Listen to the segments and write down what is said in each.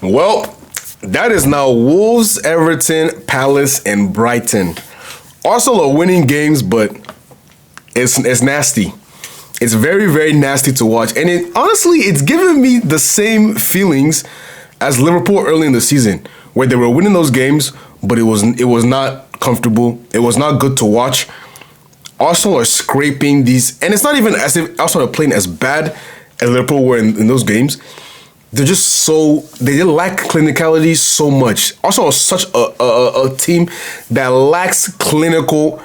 Well, that is now Wolves, Everton, Palace, and Brighton. Arsenal are winning games, but it's nasty. It's very, very nasty to watch. And honestly, it's giving me the same feelings as Liverpool early in the season, where they were winning those games, but it was not comfortable. It was not good to watch. Arsenal are scraping these, and it's not even as if Arsenal are playing as bad as Liverpool were in those games. They're just they lack clinicality so much. Arsenal is such a team that lacks clinical,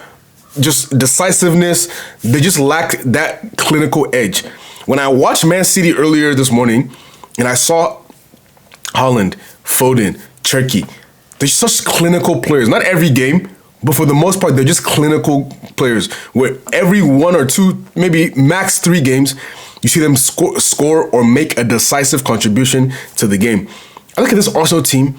just decisiveness. They just lack that clinical edge. When I watched Man City earlier this morning, and I saw Haaland, Foden, Cherky, they're such clinical players. Not every game, but for the most part, they're just clinical players. Where every one or two, maybe max 3 games, you see them score or make a decisive contribution to the game. I look at this Arsenal team,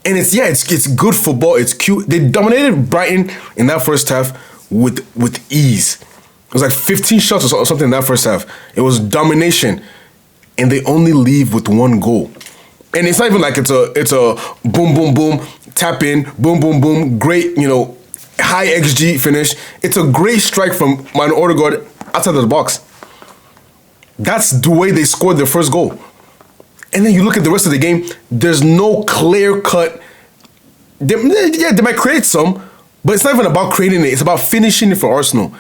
and it's good football. It's cute. They dominated Brighton in that first half with ease. It was like 15 shots or something in that first half. It was domination, and they only leave with 1 goal. And it's not even like it's a boom boom boom tap in boom boom boom great high XG finish. It's a great strike from Martin Odegaard outside of the box. That's the way they scored their first goal. And then you look at the rest of the game, there's no clear cut. They might create some, but it's not even about creating it. It's about finishing it for Arsenal.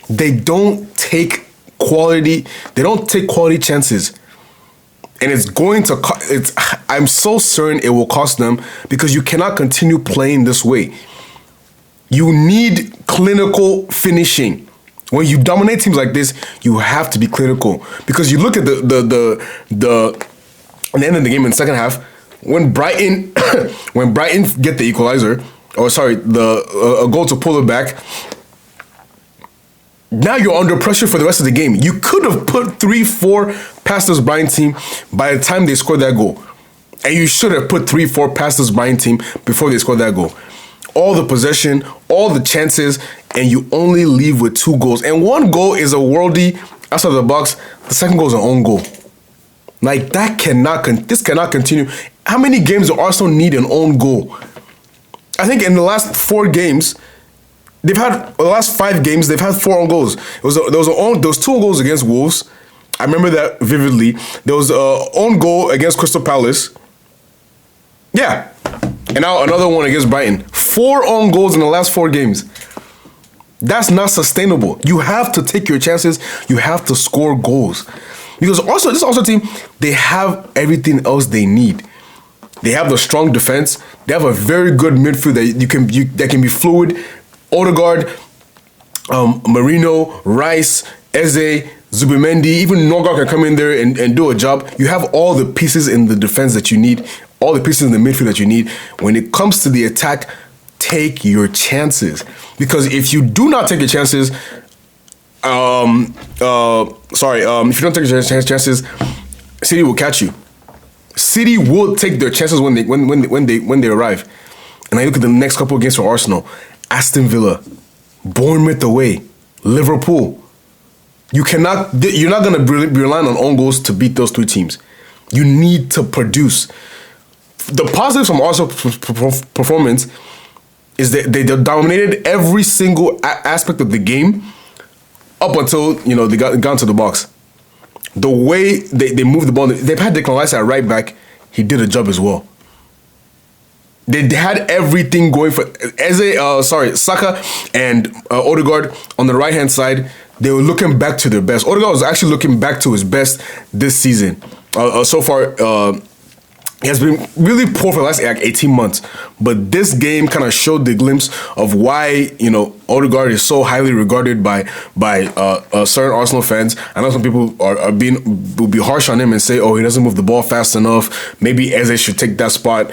They don't take quality chances. And I'm so certain it will cost them, because you cannot continue playing this way. You need clinical finishing. When you dominate teams like this, you have to be clinical. Because you look at the end of the game in the second half, when Brighton get the equalizer, a goal to pull it back, now you're under pressure for the rest of the game. You could have put 3-4 past this Brighton team by the time they scored that goal. And you should have put 3-4 past this Brighton team before they scored that goal. All the possession, all the chances, and you only leave with 2 goals. And 1 goal is a worldie outside the box. The second goal is an own goal. Like, this cannot continue. How many games do Arsenal need an own goal? I think in the last 4 games, the last 5 games, they've had 4 own goals. There was 2 goals against Wolves. I remember that vividly. There was an own goal against Crystal Palace. Yeah. And now another one against Brighton. 4 own goals in the last 4 games. That's not sustainable. You have to take your chances. You have to score goals. Because also, this Arsenal team, they have everything else they need. They have the strong defense. They have a very good midfield that can be fluid. Odegaard, Marino, Rice, Eze, Zubimendi, even Norgard can come in there and do a job. You have all the pieces in the defense that you need, all the pieces in the midfield that you need. When it comes to the attack, take your chances. Because if you do not take your chances, if you don't take your chances, City will catch you. City will take their chances when they arrive. And I look at the next couple of games for Arsenal: Aston Villa, Bournemouth away, Liverpool. You're not going to be relying on own goals to beat those 3 teams. You need to produce. The positives from Arsenal's performance is that they dominated every single aspect of the game up until they got into the box. The way they moved the ball, they've had Declan Rice at right back. He did a job as well. They had everything going for Saka and Odegaard on the right-hand side. They were looking back to their best. Odegaard was actually looking back to his best this season. So far, he has been really poor for the last 18 months. But this game kind of showed the glimpse of why Odegaard is so highly regarded by certain Arsenal fans. I know some people will be harsh on him and say, "Oh, he doesn't move the ball fast enough. Maybe Eze should take that spot."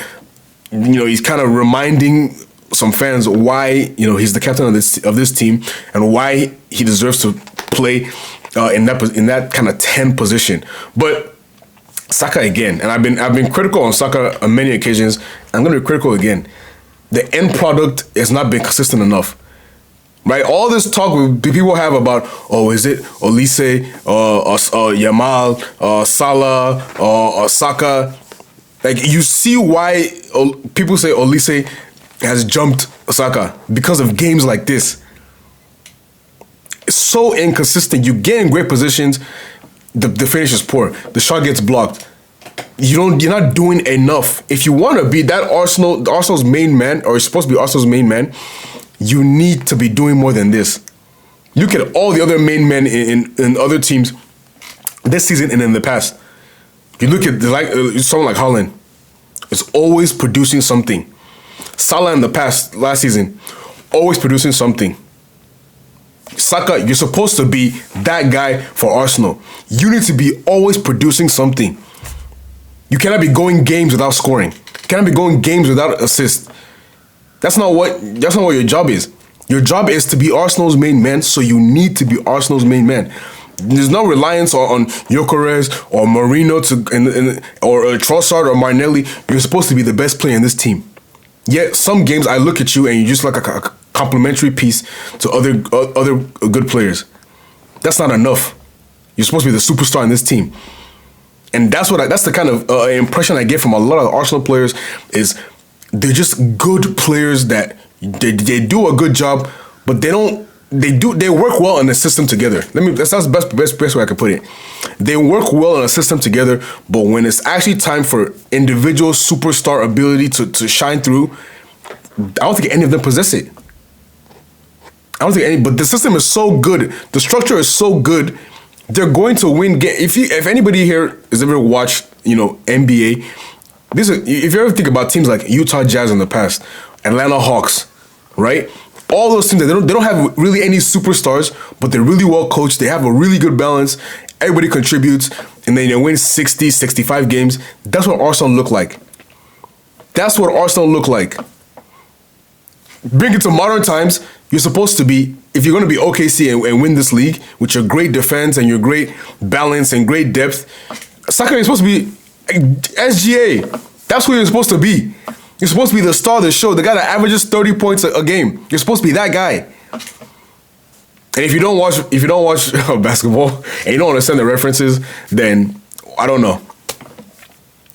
He's kind of reminding some fans why he's the captain of this team and why he deserves to play in that kind of 10 position. But Saka again, and I've been critical on Saka on many occasions. I'm going to be critical again. The end product has not been consistent enough. Right, all this talk people have about, is it Olise, Yamal, Salah, Saka? Like, you see why people say Olise has jumped Saka because of games like this. It's so inconsistent. You get in great positions, the finish is poor. The shot gets blocked. You're not doing enough. If you want to be that Arsenal's main man, or it's supposed to be Arsenal's main man, you need to be doing more than this. Look at all the other main men in other teams this season and in the past. You look at someone like Haaland, is always producing something. Salah in the past, last season, always producing something. Saka, you're supposed to be that guy for Arsenal. You need to be always producing something. You cannot be going games without scoring. You cannot be going games without assist. That's not what your job is. Your job is to be Arsenal's main man, so you need to be Arsenal's main man. There's no reliance on Gyökeres or Marino or Trossard or Martinelli. You're supposed to be the best player in this team. Yet some games I look at you and you're just like a complementary piece to other good players. That's not enough. You're supposed to be the superstar in this team. And that's the kind of impression I get from a lot of Arsenal players is they're just good players that they do a good job, but they work well in a system together. That's the best way I can put it. They work well in a system together, but when it's actually time for individual superstar ability to shine through, I don't think any of them possess it. I don't think any, but the system is so good. The structure is so good. They're going to win. If anybody here has ever watched, NBA, if you ever think about teams like Utah Jazz in the past, Atlanta Hawks, right? All those teams, they don't have really any superstars, but they're really well coached. They have a really good balance. Everybody contributes, and then they win 60, 65 games. That's what Arsenal look like. That's what Arsenal look like. Bring it to modern times. You're supposed to be, if you're going to be OKC and win this league with your great defense and your great balance and great depth, Saka is supposed to be SGA. That's who you're supposed to be. You're supposed to be the star of the show, the guy that averages 30 points a game. You're supposed to be that guy. And if you don't watch basketball and you don't understand the references, then I don't know.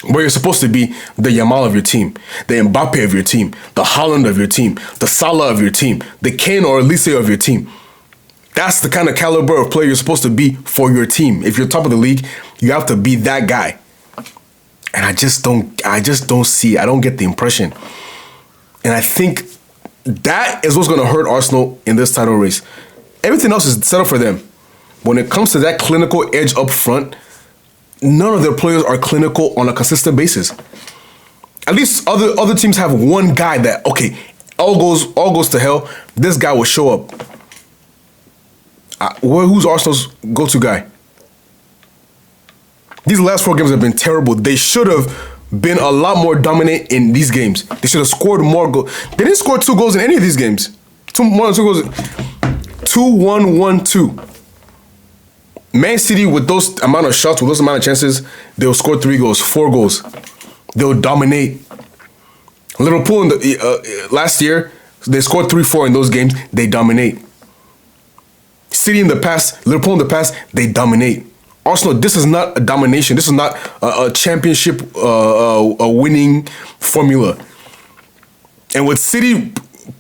But you're supposed to be the Yamal of your team, the Mbappe of your team, the Haaland of your team, the Salah of your team, the Kane or Olise of your team. That's the kind of caliber of player you're supposed to be for your team. If you're top of the league, you have to be that guy. And I just don't see, I don't get the impression. And I think that is what's going to hurt Arsenal in this title race. Everything else is set up for them. When it comes to that clinical edge up front, none of their players are clinical on a consistent basis. At least other teams have one guy that, okay, all goes to hell, this guy will show up. Who's Arsenal's go-to guy? These last 4 games have been terrible. They should have been a lot more dominant in these games. They should have scored more goals. They didn't score 2 goals in any of these games. More than 2 goals. 2-1-1-2. Man City, with those amount of shots, with those amount of chances, they'll score 3 goals, 4 goals. They'll dominate. Liverpool last year, they scored 3-4 in those games. They dominate. City in the past, Liverpool in the past, they dominate. Arsenal, this is not a domination. This is not a championship a winning formula. And with City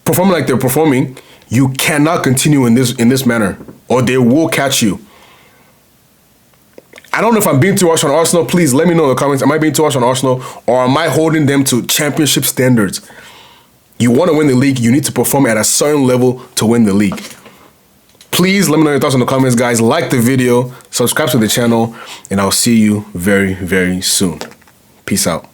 performing like they're performing, you cannot continue in this manner, or they will catch you. I don't know if I'm being too harsh on Arsenal. Please let me know in the comments. Am I being too harsh on Arsenal, or am I holding them to championship standards? You want to win the league, you need to perform at a certain level to win the league. Please let me know your thoughts in the comments, guys. Like the video, subscribe to the channel, and I'll see you very, very soon. Peace out.